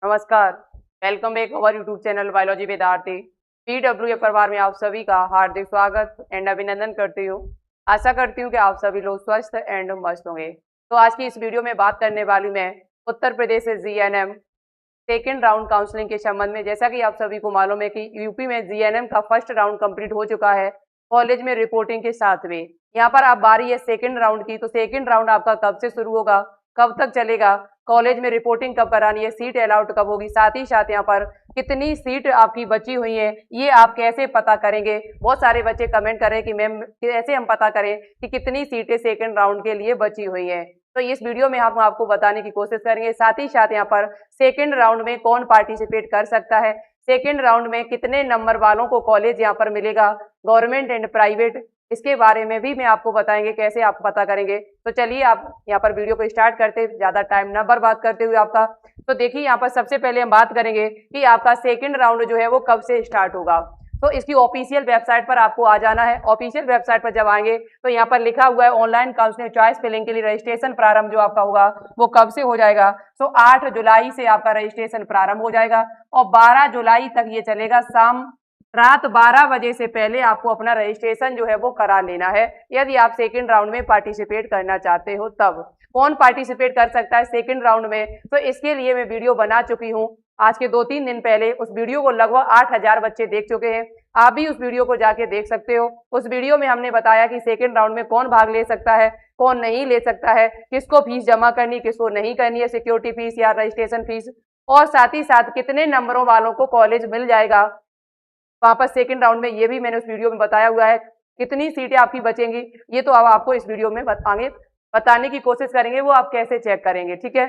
नमस्कार। Welcome back our YouTube channel biology विद्यार्थी पीडब्ल्यूए परिवार में आप सभी का हार्दिक स्वागत एंड अभिनंदन करती हूँ। आशा करती हूँ कि आप सभी लोग स्वस्थ एंड मस्त होंगे। तो आज की इस वीडियो में बात करने वाली मैं उत्तर प्रदेश से जीएनएम सेकेंड राउंड काउंसलिंग के संबंध में। जैसा कि आप सभी को मालूम है कि यूपी में जीएनएम का फर्स्ट राउंड कंप्लीट हो चुका है कॉलेज में रिपोर्टिंग के साथ में। यहाँ पर आप बारी है सेकेंड राउंड की, तो सेकेंड राउंड आपका कब से शुरू होगा, कब तक चलेगा, कॉलेज में रिपोर्टिंग कब करानी है, सीट अलाउट कब होगी, साथ ही साथ यहाँ पर कितनी सीट आपकी बची हुई है ये आप कैसे पता करेंगे। बहुत सारे बच्चे कमेंट करें कि मैम कैसे हम पता करें कि कितनी सीटें सेकंड राउंड के लिए बची हुई हैं। तो इस वीडियो में हम आपको बताने की कोशिश करेंगे। साथ ही साथ यहाँ पर सेकंड राउंड में कौन पार्टिसिपेट कर सकता है, सेकंड राउंड में कितने नंबर वालों को कॉलेज यहाँ पर मिलेगा, गवर्नमेंट एंड प्राइवेट, इसके बारे में भी मैं आपको बताएंगे कैसे आप पता करेंगे। तो चलिए आप यहाँ पर वीडियो को स्टार्ट करते, ज्यादा टाइम ना बर्बाद करते हुए आपका। तो देखिए यहाँ पर सबसे पहले हम बात करेंगे कि आपका सेकंड राउंड जो है वो कब से स्टार्ट होगा। तो इसकी ऑफिशियल वेबसाइट पर आपको आ जाना है। ऑफिशियल वेबसाइट पर जब आएंगे तो यहाँ पर लिखा हुआ है ऑनलाइन काउंसलिंग चॉइस फिलिंग के लिए रजिस्ट्रेशन प्रारंभ जो आपका होगा वो कब से हो जाएगा। तो 8 जुलाई से आपका रजिस्ट्रेशन प्रारंभ हो जाएगा और 12 जुलाई तक ये चलेगा। रात 12 बजे से पहले आपको अपना रजिस्ट्रेशन जो है वो करा लेना है यदि आप सेकंड राउंड में पार्टिसिपेट करना चाहते हो। तब कौन पार्टिसिपेट कर सकता है सेकंड राउंड में, तो इसके लिए मैं वीडियो बना चुकी हूँ आज के 2-3 दिन पहले। उस वीडियो को लगभग 8000 बच्चे देख चुके हैं। आप भी उस वीडियो को जाके देख सकते हो। उस वीडियो में हमने बताया कि सेकंड राउंड में कौन भाग ले सकता है, कौन नहीं ले सकता है, किसको फीस जमा करनी, किसको नहीं करनी है, सिक्योरिटी फीस या रजिस्ट्रेशन फीस, और साथ ही साथ कितने नंबरों वालों को कॉलेज मिल जाएगा वहां पर सेकंड राउंड में। ये भी मैंने उस वीडियो में बताया हुआ है। कितनी सीटें आपकी बचेंगी ये तो अब आपको इस वीडियो में बताने की कोशिश करेंगे, वो आप कैसे चेक करेंगे, ठीक है।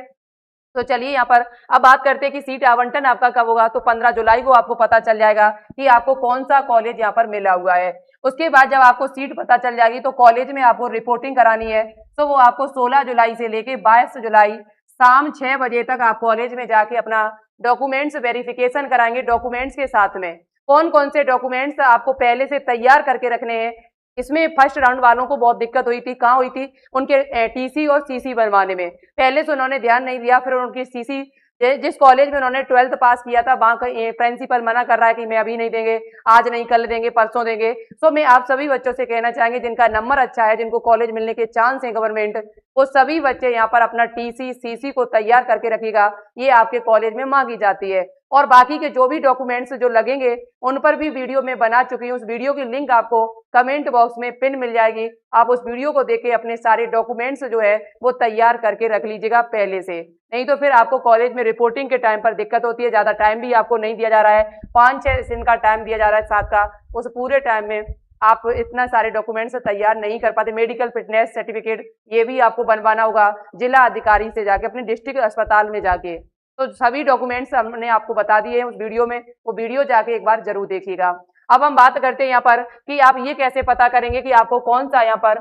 तो चलिए यहाँ पर अब बात करते हैं कि सीट आवंटन आपका कब होगा। तो 15 जुलाई को आपको पता चल जाएगा कि आपको कौन सा कॉलेज यहाँ पर मिला हुआ है। उसके बाद जब आपको सीट पता चल जाएगी तो कॉलेज में आपको रिपोर्टिंग करानी है। तो वो आपको 16 जुलाई से लेके 22 जुलाई शाम 6 बजे तक आप कॉलेज में जाके अपना डॉक्यूमेंट्स वेरिफिकेशन कराएंगे। डॉक्यूमेंट्स के साथ में कौन कौन से डॉक्यूमेंट्स आपको पहले से तैयार करके रखने हैं। इसमें फर्स्ट राउंड वालों को बहुत दिक्कत हुई थी। कहाँ हुई थी, उनके टीसी और सीसी बनवाने में। पहले से उन्होंने ध्यान नहीं दिया, फिर उनकी सीसी जिस कॉलेज में उन्होंने 12th पास किया था वहां का प्रिंसिपल मना कर रहा है कि मैं अभी नहीं देंगे, आज नहीं कल देंगे, परसों देंगे। तो मैं आप सभी बच्चों से कहना चाहेंगे जिनका नंबर अच्छा है, जिनको कॉलेज मिलने के चांस है गवर्नमेंट, वो सभी बच्चे यहाँ पर अपना टीसी सीसी को तैयार करके रखिएगा। ये आपके कॉलेज में मांगी जाती है। और बाकी के जो भी डॉक्यूमेंट्स जो लगेंगे उन पर भी वीडियो में बना चुकी हूँ। उस वीडियो की लिंक आपको कमेंट बॉक्स में पिन मिल जाएगी। आप उस वीडियो को देख के अपने सारे डॉक्यूमेंट्स जो है वो तैयार करके रख लीजिएगा पहले से, नहीं तो फिर आपको कॉलेज में रिपोर्टिंग के टाइम पर दिक्कत होती है। ज्यादा टाइम भी आपको नहीं दिया जा रहा है, 5-6 दिन का टाइम दिया जा रहा है साथ का। उस पूरे टाइम में आप इतना सारे डॉक्यूमेंट्स तैयार नहीं कर पाते। मेडिकल फिटनेस सर्टिफिकेट ये भी आपको बनवाना होगा जिला अधिकारी से जाके, अपने डिस्ट्रिक्ट अस्पताल में जाके। तो सभी डॉक्यूमेंट्स हमने आपको बता दिए हैं उस वीडियो में, वो वीडियो जाके एक बार जरूर देखिएगा। अब हम बात करते हैं यहाँ पर कि आप ये कैसे पता करेंगे कि आपको कौन सा यहाँ पर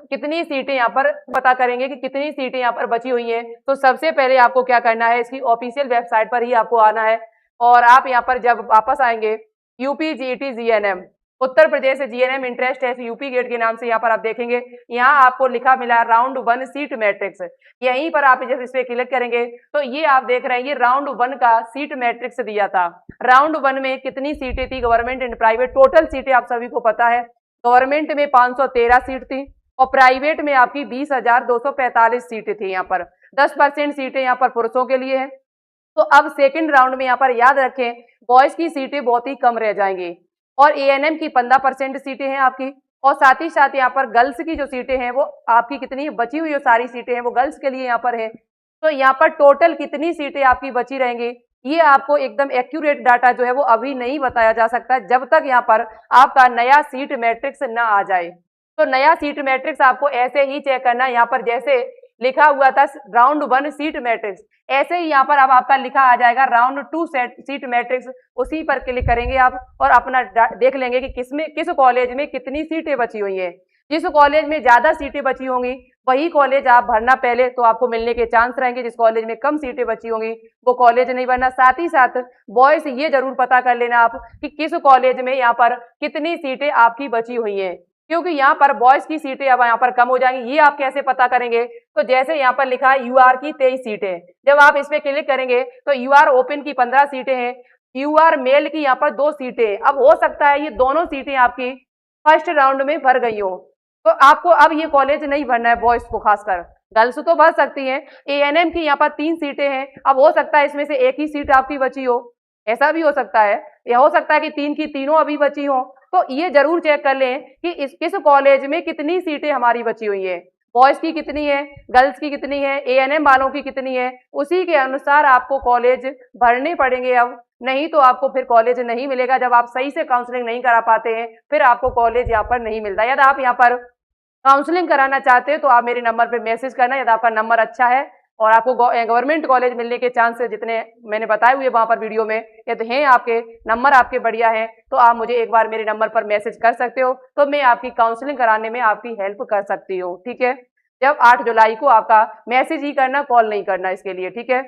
कितनी सीटें यहाँ पर पता करेंगे कि कितनी सीटें यहाँ पर बची हुई हैं। तो सबसे पहले आपको क्या करना है, इसकी ऑफिशियल वेबसाइट पर ही आपको आना है। और आप यहाँ पर जब वापस आएंगे UP GET GNM Uttar Pradesh GNM entrance test UP GET के नाम से यहाँ पर आप देखेंगे, यहाँ आपको लिखा मिला है राउंड 1 सीट मैट्रिक्स। यहीं पर आप जब इस पे क्लिक करेंगे तो ये आप देख रहे हैं, ये राउंड 1 का सीट मैट्रिक्स दिया था। राउंड 1 में कितनी सीटें थी गवर्नमेंट एंड प्राइवेट, टोटल सीटें आप सभी को पता है। गवर्नमेंट में 513 सीट थी और प्राइवेट में आपकी 20,245 सीटें थी। यहाँ पर 10% सीटें यहाँ पर पुरुषों के लिए है। तो अब सेकंड राउंड में यहाँ पर याद रखें बॉयज की सीटें बहुत ही कम रह जाएंगी और एएनएम की 15% सीटें हैं आपकी। और साथ ही साथ यहाँ पर गर्ल्स की जो सीटें हैं वो आपकी कितनी बची हुई जो सारी सीटें हैं वो गर्ल्स के लिए यहाँ पर है। तो यहाँ पर टोटल कितनी सीटें आपकी बची रहेंगी ये आपको एकदम एक्यूरेट डाटा जो है वो अभी नहीं बताया जा सकता जब तक यहाँ पर आपका नया सीट मैट्रिक्स ना आ जाए। तो नया सीट मैट्रिक्स आपको ऐसे ही चेक करना है। यहाँ पर जैसे लिखा हुआ था राउंड 1 सीट मैट्रिक्स, ऐसे ही यहाँ पर अब आपका लिखा आ जाएगा राउंड 2 सीट मैट्रिक्स। उसी पर क्लिक करेंगे आप और अपना देख लेंगे कि किस कॉलेज में कितनी सीटें बची हुई हैं। जिस कॉलेज में ज्यादा सीटें बची होंगी वही कॉलेज आप भरना पहले, तो आपको मिलने के चांस रहेंगे। जिस कॉलेज में कम सीटें बची होंगी वो कॉलेज नहीं भरना। साथ ही साथ बॉयज ये जरूर पता कर लेना आप कि किस कॉलेज में यहाँ पर कितनी सीटें आपकी बची हुई हैं, क्योंकि यहाँ पर बॉयज की सीटें अब यहाँ पर कम हो जाएंगी। ये आप कैसे पता करेंगे, तो जैसे यहाँ पर लिखा है यूआर की 23 सीटें, जब आप इस पे क्लिक करेंगे तो यूआर ओपन की 15 सीटें हैं, यूआर मेल की यहाँ पर 2 सीटें। अब हो सकता है ये दोनों सीटें आपकी फर्स्ट राउंड में भर गई हो, तो आपको अब ये कॉलेज नहीं भरना है बॉयज को, खासकर गर्ल्स तो भर सकती हैं। एएनएम की यहाँ पर 3 सीटें हैं, अब हो सकता है इसमें से एक ही सीट आपकी बची हो, ऐसा भी हो सकता है, या हो सकता है कि 3 की तीनों अभी बची हो। तो ये जरूर चेक कर लें कि किस कॉलेज में कितनी सीटें हमारी बची हुई है, बॉयज की कितनी है, गर्ल्स की कितनी है, एएनएम वालों की कितनी है, उसी के अनुसार आपको कॉलेज भरने पड़ेंगे। अब नहीं तो आपको फिर कॉलेज नहीं मिलेगा, जब आप सही से काउंसलिंग नहीं करा पाते हैं फिर आपको कॉलेज यहाँ पर नहीं मिलता। यदि आप यहाँ पर काउंसलिंग कराना चाहते हैं तो आप मेरे नंबर पे मैसेज करना, यदि आपका नंबर अच्छा है और आपको गवर्नमेंट कॉलेज मिलने के चांसेस जितने मैंने बताए हुए वहां पर वीडियो में यदि हैं, आपके नंबर आपके बढ़िया है, तो आप मुझे एक बार मेरे नंबर पर मैसेज कर सकते हो, तो मैं आपकी काउंसलिंग कराने में आपकी हेल्प कर सकती हूँ। ठीक है, जब 8 जुलाई को आपका मैसेज ही करना, कॉल नहीं करना इसके लिए। ठीक है,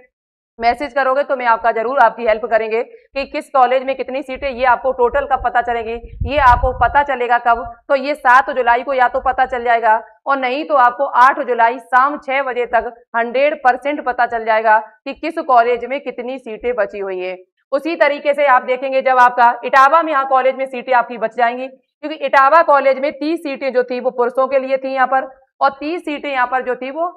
मैसेज करोगे तो मैं आपका जरूर आपकी हेल्प करेंगे कि किस कॉलेज में कितनी सीटें, ये आपको टोटल कब पता चलेगी, ये आपको पता चलेगा कब, तो ये 7 जुलाई को या तो पता चल जाएगा और नहीं तो आपको 8 जुलाई शाम 6 बजे तक 100% पता चल जाएगा कि किस कॉलेज में कितनी सीटें बची हुई है। उसी तरीके से आप देखेंगे जब आपका इटावा में यहाँ कॉलेज में सीटें आपकी बच जाएंगी, क्योंकि इटावा कॉलेज में 30 सीटें जो थी वो पुरुषों के लिए थी यहाँ पर, और 30 सीटें यहाँ पर जो थी वो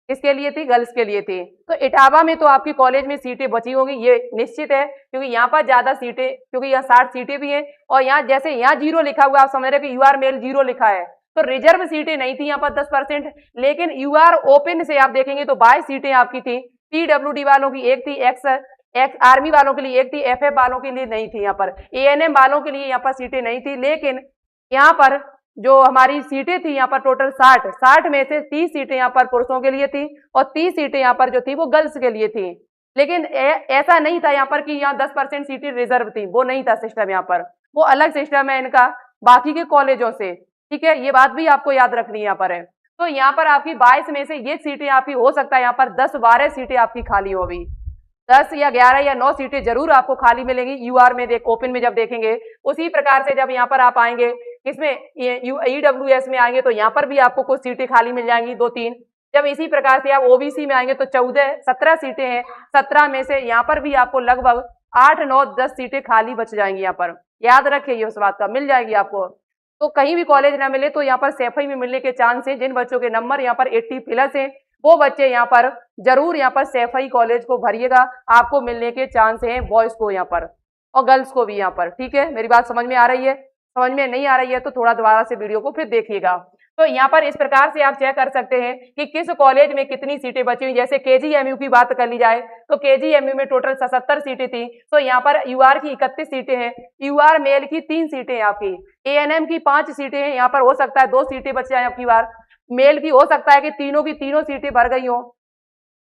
किसके लिए थी, गर्ल्स के लिए थी। तो इटावा में तो आपकी कॉलेज में सीटें बची होगी, ये निश्चित है, क्योंकि यहाँ पर ज्यादा सीटें, क्योंकि यहाँ 60 सीटें भी हैं, और यहाँ जैसे यहाँ 0 लिखा हुआ, आप समझ रहे कि यूआर मेल 0 लिखा है, तो रिजर्व सीटें नहीं थी यहाँ पर 10%, लेकिन यूआर ओपन से आप देखेंगे तो 22 सीटें आपकी थी। पीडब्ल्यूडी वालों की एक थी, एक्स आर्मी वालों के लिए एक थी, एफएफ वालों के लिए नहीं थी, यहाँ पर एएनएम वालों के लिए यहाँ पर सीटें नहीं थी। लेकिन यहाँ पर जो हमारी सीटें थी यहाँ पर टोटल 60 में से 30 सीटें यहाँ पर पुरुषों के लिए थी और 30 सीटें यहाँ पर जो थी वो गर्ल्स के लिए थी। लेकिन ऐसा नहीं था यहाँ पर कि यहाँ 10% सीटें रिजर्व थी, वो नहीं था सिस्टम यहाँ पर, वो अलग सिस्टम है इनका बाकी के कॉलेजों से। ठीक है, ये बात भी आपको याद रखनी यहाँ पर है। तो यहाँ पर आपकी 22 में से ये सीटें आपकी, हो सकता है यहाँ पर 10-12 सीटें आपकी खाली हो गई, 10 या 11 या 9 सीटें जरूर आपको खाली मिलेंगी यूआर में, ओपन में जब देखेंगे। उसी प्रकार से जब यहाँ पर आप आएंगे इसमें ईडब्ल्यूएस में आएंगे तो यहाँ पर भी आपको कुछ सीटें खाली मिल जाएंगी, 2-3। जब इसी प्रकार से आप ओबीसी में आएंगे तो 17 सीटें हैं, 17 में से यहाँ पर भी आपको लगभग 8, 9, 10 सीटें खाली बच जाएंगी। यहाँ पर याद रखिए उस बात का, मिल जाएगी आपको। तो कहीं भी कॉलेज ना मिले तो यहाँ पर सैफई में मिलने के चांस है। जिन बच्चों के नंबर यहाँ पर 80+ है वो बच्चे यहाँ पर जरूर यहाँ पर सैफई कॉलेज को भरिएगा, आपको मिलने के चांस हैं, बॉयज को यहाँ पर और गर्ल्स को भी यहाँ पर। ठीक है, मेरी बात समझ में आ रही है? समझ में नहीं आ रही है तो थोड़ा दोबारा से वीडियो को फिर देखिएगा। तो यहाँ पर इस प्रकार से आप चेक कर सकते हैं कि किस कॉलेज में कितनी सीटें बची हुई। जैसे केजीएमयू की बात कर ली जाए तो केजीएमयू में टोटल 77 सीटें थी, तो यहाँ पर यूआर की 31 सीटें हैं, यूआर मेल की 3 सीटें हैं आपकी, एएनएम की 5 सीटें हैं, यहाँ पर हो सकता है 2 सीटें बच जाए आपकी बार, मेल की हो सकता है कि तीनों की तीनों सीटें भर गई हो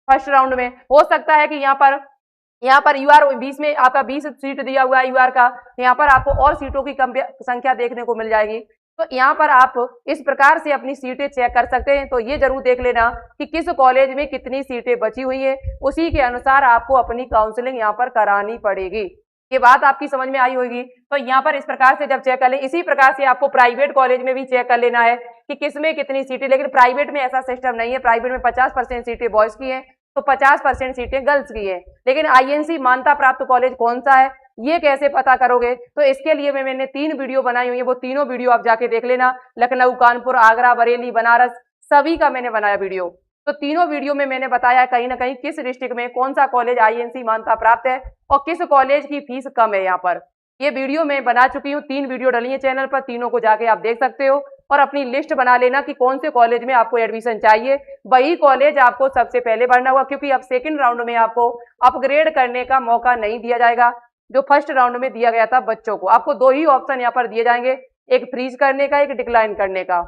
फर्स्ट राउंड में, हो सकता है कि यहाँ पर यूआर 20 में आपका 20 सीट दिया हुआ है यूआर का, यहाँ पर आपको और सीटों की संख्या देखने को मिल जाएगी। तो यहाँ पर आप इस प्रकार से अपनी सीटें चेक कर सकते हैं। तो ये जरूर देख लेना कि किस कॉलेज में कितनी सीटें बची हुई है, उसी के अनुसार आपको अपनी काउंसलिंग यहाँ पर करानी पड़ेगी। ये बात आपकी समझ में आई होगी। तो यहाँ पर इस प्रकार से जब चेक कर लें, इसी प्रकार से आपको प्राइवेट कॉलेज में भी चेक कर लेना है कि किसमें कितनी सीटें। लेकिन प्राइवेट में ऐसा सिस्टम नहीं है, प्राइवेट में 50% सीटें बॉयज की हैं तो 50% सीटें गर्ल्स की है। लेकिन आईएनसी मान्यता प्राप्त कॉलेज कौन सा है ये कैसे पता करोगे, तो इसके लिए मैंने 3 वीडियो बनाई हुई है, वो तीनों वीडियो आप जाके देख लेना। लखनऊ, कानपुर, आगरा, बरेली, बनारस सभी का मैंने बनाया वीडियो। तो तीनों वीडियो में मैंने बताया कहीं ना कहीं किस डिस्ट्रिक्ट में कौन सा कॉलेज आईएनसी मान्यता प्राप्त है और किस कॉलेज की फीस कम है। यहाँ पर ये वीडियो मैं बना चुकी हूँ, 3 वीडियो डली है चैनल पर, तीनों को जाके आप देख सकते हो और अपनी लिस्ट बना लेना कि कौन से कॉलेज में आपको एडमिशन चाहिए, वही कॉलेज आपको सबसे पहले भरना होगा। क्योंकि अब सेकंड राउंड में आपको अपग्रेड करने का मौका नहीं दिया जाएगा, जो फर्स्ट राउंड में दिया गया था बच्चों को। आपको 2 ही ऑप्शन यहाँ पर दिए जाएंगे, एक फ्रीज करने का, एक डिक्लाइन करने का।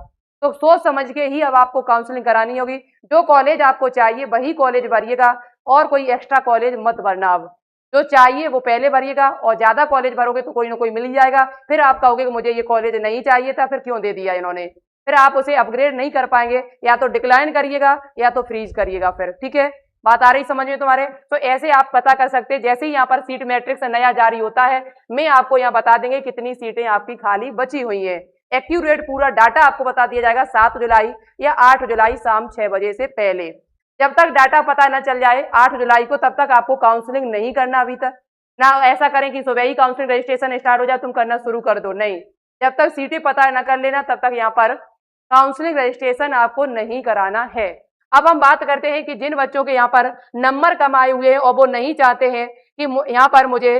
तो सोच समझ के ही अब आपको काउंसलिंग करानी होगी। जो कॉलेज आपको चाहिए वही कॉलेज भरिएगा और कोई एक्स्ट्रा कॉलेज मत भरना। अब जो चाहिए वो पहले भरिएगा और ज्यादा कॉलेज भरोगे तो कोई ना कोई मिल ही जाएगा, फिर आप कहोगे कि मुझे ये कॉलेज नहीं चाहिए था, फिर क्यों दे दिया इन्होंने, फिर आप उसे अपग्रेड नहीं कर पाएंगे। या तो डिक्लाइन करिएगा या तो फ्रीज करिएगा फिर। ठीक है, बात आ रही समझ में तुम्हारे? तो ऐसे आप पता कर सकते हैं। जैसे ही यहाँ पर सीट मैट्रिक्स नया जारी होता है मैं आपको यहाँ बता देंगे कितनी सीटें आपकी खाली बची हुई है। एक्यूरेट पूरा डाटा आपको बता दिया जाएगा 7 जुलाई या 8 जुलाई शाम 6 बजे से पहले। जब तक डाटा पता न चल जाए 8 जुलाई को, तब तक आपको काउंसलिंग नहीं करना। अभी तक ना ऐसा करें कि सुबह ही काउंसलिंग रजिस्ट्रेशन स्टार्ट हो जाए तुम करना शुरू कर दो, नहीं, जब तक सीटें पता न कर लेना तब तक यहाँ पर काउंसलिंग रजिस्ट्रेशन आपको नहीं कराना है। अब हम बात करते हैं कि जिन बच्चों के यहाँ पर नंबर कम आए हुए हैं और वो नहीं चाहते हैं कि यहाँ पर मुझे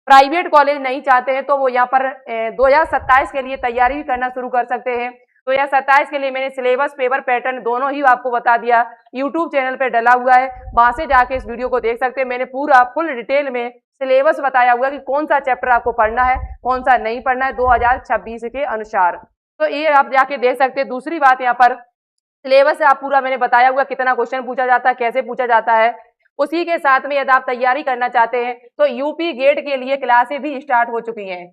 प्राइवेट कॉलेज नहीं चाहते हैं, तो वो यहाँ पर 2027 के लिए तैयारी भी करना शुरू कर सकते हैं। 2027 के लिए मैंने सिलेबस, पेपर पैटर्न दोनों ही आपको बता दिया, यूट्यूब चैनल पे डला हुआ है, वहां से जाके इस वीडियो को देख सकते हैं। मैंने पूरा फुल डिटेल में सिलेबस बताया हुआ कि कौन सा चैप्टर आपको पढ़ना है, कौन सा नहीं पढ़ना है 2026 के अनुसार, तो ये आप जाके देख सकते हैं। दूसरी बात, यहाँ पर सिलेबस से आप पूरा मैंने बताया हुआ कितना क्वेश्चन पूछा जाता है, कैसे पूछा जाता है। उसी के साथ में यदि आप तैयारी करना चाहते हैं तो यूपी गेट के लिए क्लासें भी स्टार्ट हो चुकी हैं।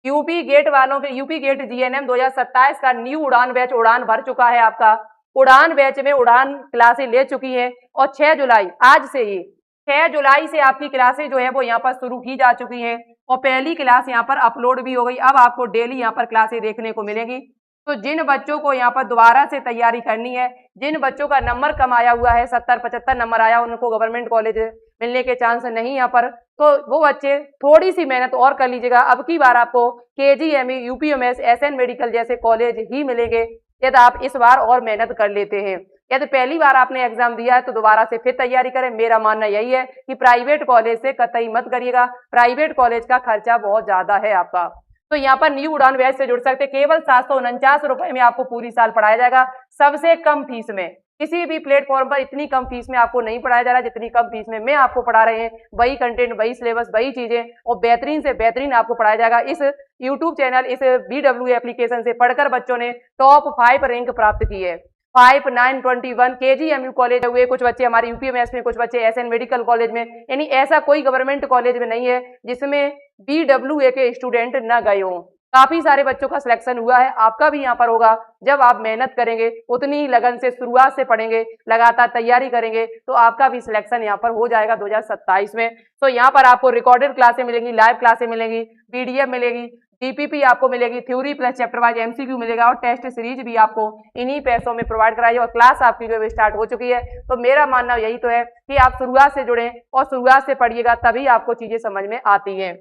यूपी गेट वालों के, यूपी गेट जीएनएम 2027 का न्यू उड़ान बैच उड़ान भर चुका है। आपका उड़ान बैच में उड़ान क्लासें ले चुकी हैं और 6 जुलाई, आज से ही 6 जुलाई से आपकी क्लासें जो है वो यहाँ पर शुरू की जा चुकी हैं और पहली क्लास यहाँ पर अपलोड भी हो गई। अब आपको डेली यहाँ पर क्लासें देखने को मिलेंगी। तो जिन बच्चों को यहाँ पर दोबारा से तैयारी करनी है, जिन बच्चों का नंबर कम आया हुआ है, 70-75 नंबर आया, उनको गवर्नमेंट कॉलेज मिलने के चांस नहीं यहाँ पर, तो वो बच्चे थोड़ी सी मेहनत और कर लीजिएगा। अब की बार आपको केजीएमई, यूपीएमएस, एसएन मेडिकल जैसे कॉलेज ही मिलेंगे यदि आप इस बार और मेहनत कर लेते हैं। यदि पहली बार आपने एग्जाम दिया है तो दोबारा से फिर तैयारी करें। मेरा मानना यही है कि प्राइवेट कॉलेज से कतई मत करिएगा, प्राइवेट कॉलेज का खर्चा बहुत ज्यादा है आपका। तो यहाँ पर न्यू उड़ान बैच से जुड़ सकते, केवल 749 रुपए में आपको पूरी साल पढ़ाया जाएगा, सबसे कम फीस में। किसी भी प्लेटफॉर्म पर इतनी कम फीस में आपको नहीं पढ़ाया जा रहा, जितनी कम फीस में मैं आपको पढ़ा रहे हैं। वही कंटेंट, वही सिलेबस, वही चीजें और बेहतरीन से बेहतरीन आपको पढ़ाया जाएगा। इस यूट्यूब चैनल, इस BW एप्लीकेशन से पढ़कर बच्चों ने टॉप 5 रैंक प्राप्त की है। 5, 9, 21 KGMU कॉलेज हुए, कुछ बच्चे हमारे यूपीएमएस में, कुछ बच्चे एसएन मेडिकल कॉलेज में, यानी ऐसा कोई गवर्नमेंट कॉलेज में नहीं है जिसमें BWA के स्टूडेंट न गए हों। काफी सारे बच्चों का सिलेक्शन हुआ है, आपका भी यहाँ पर होगा। जब आप मेहनत करेंगे, उतनी लगन से शुरुआत से पढ़ेंगे, लगातार तैयारी करेंगे, तो आपका भी सिलेक्शन यहाँ पर हो जाएगा 2027 में। तो यहाँ पर आपको रिकॉर्डेड क्लासें मिलेंगी, लाइव क्लासें मिलेंगी, PDF मिलेगी, DPP आपको मिलेगी, theory plus chapter wise MCQ मिलेगा और टेस्ट सीरीज भी आपको इन्हीं पैसों में प्रोवाइड कराई और क्लास आपकी जो है स्टार्ट हो चुकी है। तो मेरा मानना यही तो है कि आप शुरुआत से जुड़ें और शुरुआत से पढ़िएगा, तभी आपको चीजें समझ में आती हैं।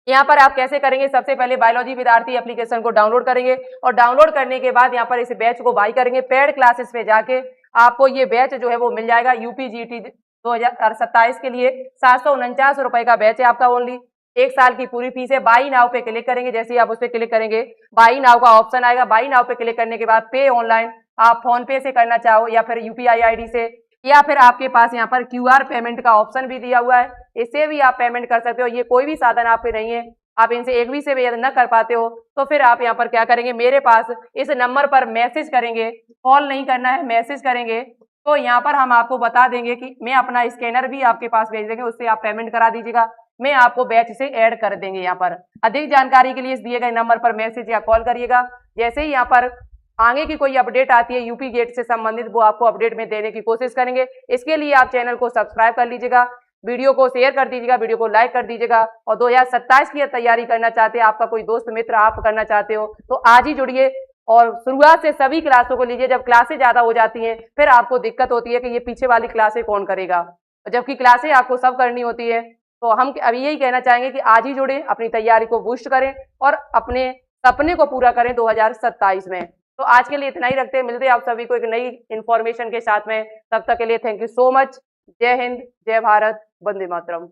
यहाँ पर आप कैसे करेंगे, सबसे पहले बायोलॉजी विद्यार्थी एप्लीकेशन को डाउनलोड करेंगे और डाउनलोड करने के बाद यहाँ पर इस बैच को बाई करेंगे। पेड क्लासेस पे जाके आपको ये बैच जो है वो मिल जाएगा। यूपी GT 2027 के लिए 749 रुपए का बैच है आपका, ओनली 1 साल की पूरी फीस है। बाई नाउ पे क्लिक करेंगे, जैसे ही आप उस पर क्लिक करेंगे बाई नाउ का ऑप्शन आएगा। बाई नाउ पे क्लिक करने के बाद पे ऑनलाइन, आप फोन पे से करना चाहो या फिर UPI ID से, या फिर आपके पास यहाँ पर QR पेमेंट का ऑप्शन भी दिया हुआ है, इससे भी आप पेमेंट कर सकते हो। ये कोई भी साधन आप पे नहीं है, आप इनसे एक भी से भी यदि न कर पाते हो तो फिर आप यहाँ पर क्या करेंगे, मेरे पास इस नंबर पर मैसेज करेंगे, कॉल नहीं करना है, मैसेज करेंगे। तो यहाँ पर हम आपको बता देंगे कि मैं अपना स्कैनर भी आपके पास भेज देंगे, उससे आप पेमेंट करा दीजिएगा, मैं आपको बैच से ऐड कर देंगे। यहाँ पर अधिक जानकारी के लिए इस दिए गए नंबर पर मैसेज या कॉल करिएगा। जैसे ही यहाँ पर आगे की कोई अपडेट आती है यूपी गेट से संबंधित, वो आपको अपडेट में देने की कोशिश करेंगे। इसके लिए आप चैनल को सब्सक्राइब कर लीजिएगा, वीडियो को शेयर कर दीजिएगा, वीडियो को लाइक कर दीजिएगा। और 2027 की तैयारी करना चाहते हैं, आपका कोई दोस्त मित्र आप करना चाहते हो तो आज ही जुड़िए और शुरुआत से सभी क्लासों को लीजिए। जब क्लासें ज्यादा हो जाती हैं फिर आपको दिक्कत होती है कि ये पीछे वाली क्लासें कौन करेगा, जबकि क्लासें आपको सब करनी होती है। तो हम अभी यही कहना चाहेंगे कि आज ही जुड़े, अपनी तैयारी को बूस्ट करें और अपने सपने को पूरा करें 2027 में। तो आज के लिए इतना ही रखते हैं, मिलते हैं आप सभी को एक नई इन्फॉर्मेशन के साथ में। तब तक के लिए थैंक यू सो मच। जय हिंद, जय भारत, वंदे मातरम।